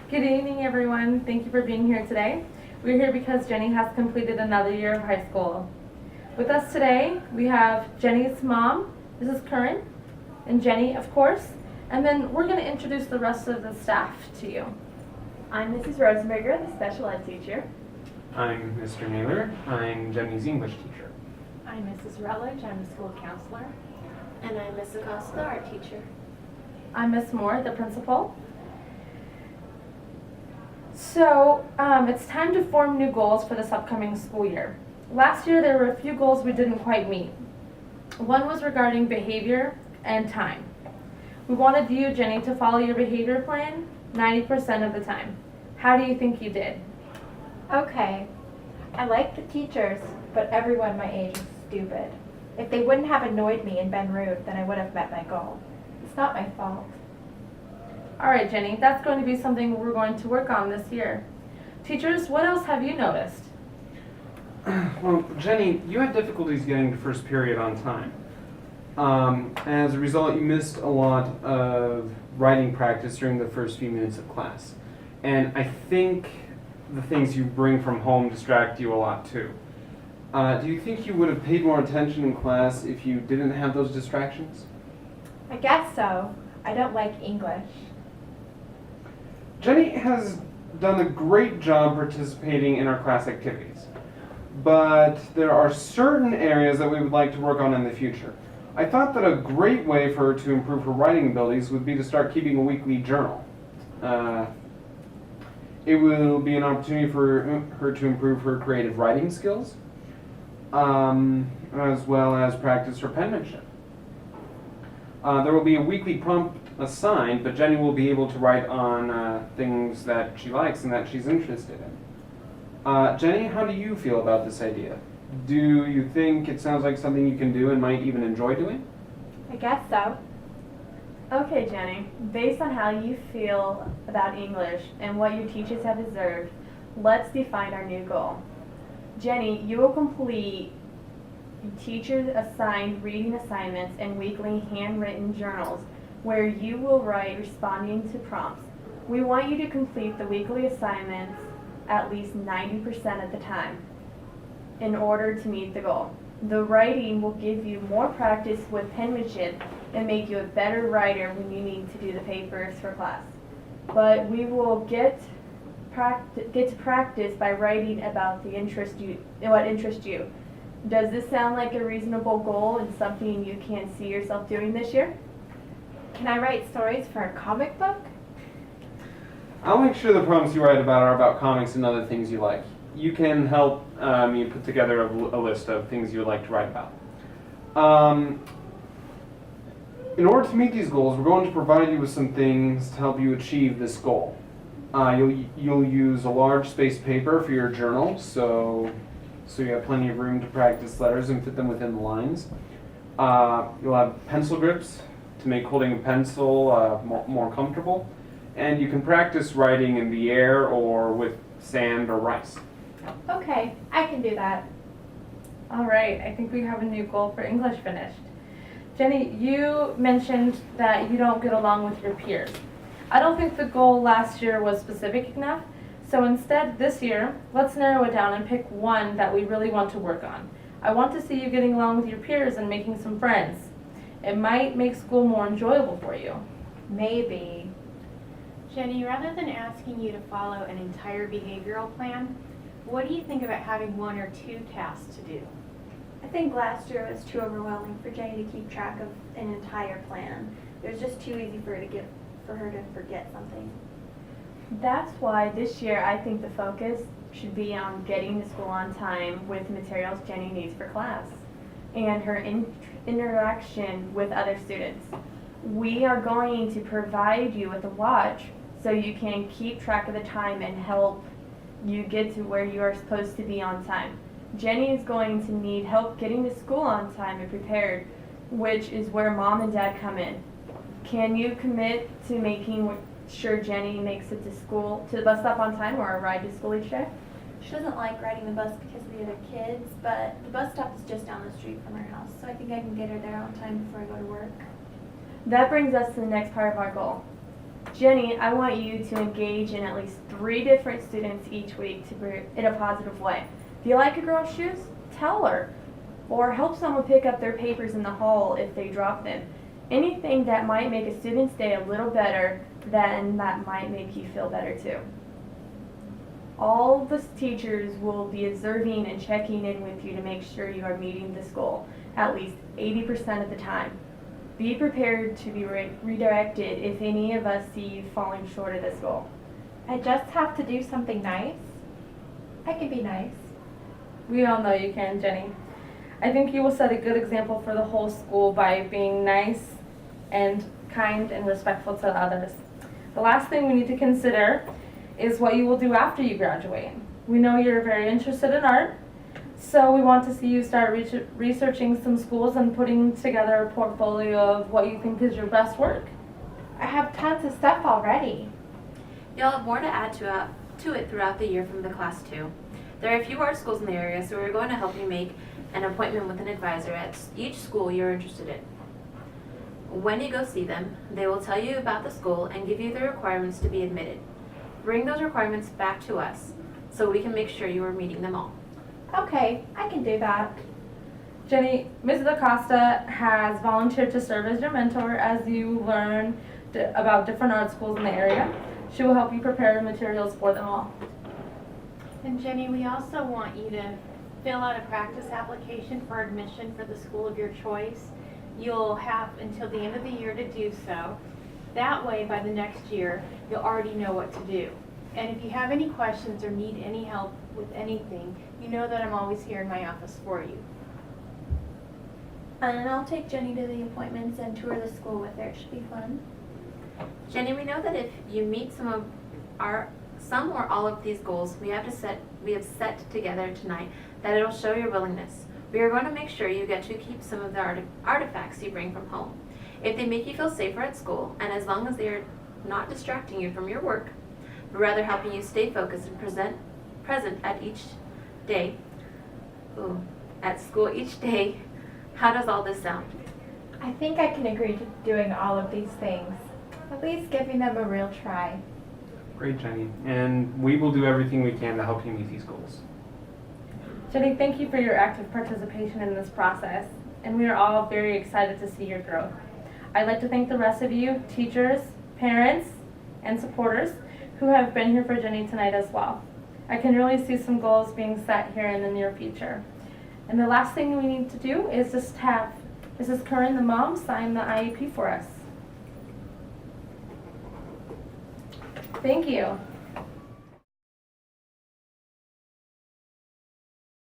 Good evening, everyone. Thank you for being here today. We're here because Jenny has completed another year of high school. With us today, we have Jenny's mom, Mrs. Curran, and Jenny, of course, and then we're going to introduce the rest of the staff to you. I'm Mrs. Rosenberger, the special ed teacher. I'm Mr. Naylor. I'm Jenny's English teacher. I'm Mrs. Rutledge. I'm the school counselor. And I'm Miss Acosta, our teacher. I'm Miss Moore, the principal. So, it's time to form new goals for this upcoming school year. Last year, there were a few goals we didn't quite meet. One was regarding behavior and time. We wanted you, Jenny, to follow your behavior plan 90% of the time. How do you think you did? Okay, I like the teachers, but everyone my age is stupid. If they wouldn't have annoyed me and been rude, then I would have met my goal. It's not my fault. All right, Jenny, that's going to be something we're going to work on this year. Teachers, what else have you noticed? Well, Jenny, you had difficulties getting to first period on time. As a result, you missed a lot of writing practice during the first few minutes of class. And I think the things you bring from home distract you a lot too. Do you think you would have paid more attention in class if you didn't have those distractions? I guess so. I don't like English. Jenny has done a great job participating in our class activities, but there are certain areas that we would like to work on in the future. I thought that a great way for her to improve her writing abilities would be to start keeping a weekly journal. It will be an opportunity for her to improve her creative writing skills, as well as practice her penmanship. There will be a weekly prompt assigned, but Jenny will be able to write on things that she likes and that she's interested in. Jenny, how do you feel about this idea? Do you think it sounds like something you can do and might even enjoy doing? I guess so. Okay, Jenny, based on how you feel about English and what your teachers have observed, let's define our new goal. Jenny, you will complete teacher-assigned reading assignments and weekly handwritten journals where you will write responding to prompts. We want you to complete the weekly assignments at least 90% of the time in order to meet the goal. The writing will give you more practice with penmanship and make you a better writer when you need to do the papers for class. But we will get to practice by writing about what interests you. Does this sound like a reasonable goal and something you can see yourself doing this year? Can I write stories for a comic book? I'll make sure the prompts you write about are about comics and other things you like. You can help me put together a list of things you would like to write about. In order to meet these goals, we're going to provide you with some things to help you achieve this goal. You'll use a large spaced paper for your journal, so you have plenty of room to practice letters and fit them within the lines. You'll have pencil grips to make holding a pencil more comfortable. And you can practice writing in the air or with sand or rice. Okay, I can do that. All right, I think we have a new goal for English finished. Jenny, you mentioned that you don't get along with your peers. I don't think the goal last year was specific enough, so instead this year, let's narrow it down and pick one that we really want to work on. I want to see you getting along with your peers and making some friends. It might make school more enjoyable for you. Maybe. Jenny, rather than asking you to follow an entire behavioral plan, what do you think about having one or two tasks to do? I think last year was too overwhelming for Jenny to keep track of an entire plan. It was just too easy for her to forget something. That's why this year I think the focus should be on getting to school on time with materials Jenny needs for class and her interaction with other students. We are going to provide you with a watch so you can keep track of the time and help you get to where you are supposed to be on time. Jenny is going to need help getting to school on time and prepared, which is where Mom and Dad come in. Can you commit to making sure Jenny makes it to the bus stop on time or a ride to school each day? She doesn't like riding the bus because of the other kids, but the bus stop is just down the street from her house, so I think I can get her there on time before I go to work. That brings us to the next part of our goal. Jenny, I want you to engage in at least 3 different students each week in a positive way. Do you like a girl's shoes? Tell her. Or help someone pick up their papers in the hall if they drop them. Anything that might make a student's day a little better, then that might make you feel better too. All the teachers will be observing and checking in with you to make sure you are meeting this goal at least 80% of the time. Be prepared to be redirected if any of us see you falling short of this goal. I just have to do something nice. I can be nice. We all know you can, Jenny. I think you will set a good example for the whole school by being nice and kind and respectful to others. The last thing we need to consider is what you will do after you graduate. We know you're very interested in art, so we want to see you start researching some schools and putting together a portfolio of what you think is your best work. I have tons of stuff already. You'll have more to add to it throughout the year from the class too. There are a few art schools in the area, so we're going to help you make an appointment with an advisor at each school you're interested in. When you go see them, they will tell you about the school and give you the requirements to be admitted. Bring those requirements back to us so we can make sure you are meeting them all. Okay, I can do that. Jenny, Mrs. Acosta has volunteered to serve as your mentor as you learn about different art schools in the area. She will help you prepare the materials for them all. And Jenny, we also want you to fill out a practice application for admission for the school of your choice. You'll have until the end of the year to do so. That way, by the next year, you'll already know what to do. And if you have any questions or need any help with anything, you know that I'm always here in my office for you. And I'll take Jenny to the appointments and tour the school with her. It should be fun. Jenny, we know that if you meet some or all of these goals we have set together tonight, that it'll show your willingness. We are going to make sure you get to keep some of the artifacts you bring from home. If they make you feel safer at school, and as long as they are not distracting you from your work, but rather helping you stay focused and present at school each day, how does all this sound? I think I can agree to doing all of these things. At least giving them a real try. Great, Jenny. And we will do everything we can to help you meet these goals. Jenny, thank you for your active participation in this process, and we are all very excited to see your growth. I'd like to thank the rest of you, teachers, parents, and supporters who have been here for Jenny tonight as well. I can really see some goals being set here in the near future. And the last thing we need to do is just have Mrs. Curran, the mom, sign the IEP for us. Thank you.